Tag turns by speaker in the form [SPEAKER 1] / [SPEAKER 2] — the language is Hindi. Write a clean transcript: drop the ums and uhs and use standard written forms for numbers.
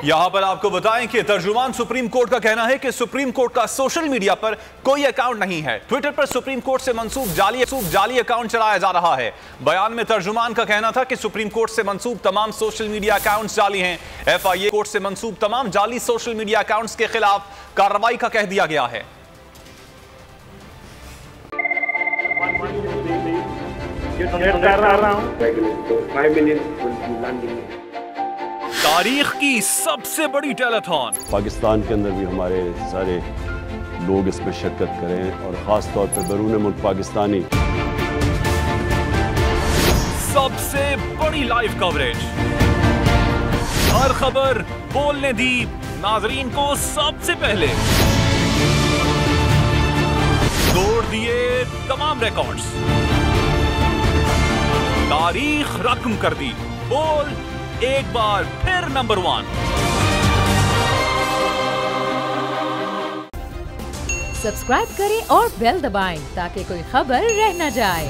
[SPEAKER 1] यहां पर आपको बताएं कि तर्जुमान सुप्रीम कोर्ट का कहना है कि सुप्रीम कोर्ट का सोशल मीडिया पर कोई अकाउंट नहीं है। ट्विटर पर सुप्रीम कोर्ट से मंसूब जाली अकाउंट चलाया जा रहा है। बयान में तर्जुमान का कहना था कि सुप्रीम कोर्ट से मंसूब तमाम सोशल मीडिया अकाउंट्स जाली हैं। FIA कोर्ट से मंसूब तमाम जाली सोशल मीडिया अकाउंट्स के खिलाफ कार्रवाई का कह दिया गया है। तारीख की सबसे बड़ी टेलीथॉन,
[SPEAKER 2] पाकिस्तान के अंदर भी हमारे सारे लोग इसमें शिरकत करें और खास तौर पर बैरून मुल्क पाकिस्तानी।
[SPEAKER 1] सबसे बड़ी लाइव कवरेज, हर खबर बोलने दी नाजरीन को सबसे पहले, तोड़ दिए तमाम रिकॉर्ड्स, तारीख रकम कर दी। बोल एक बार फिर नंबर 1।
[SPEAKER 3] सब्सक्राइब करें और बेल दबाएं ताकि कोई खबर रह न जाए।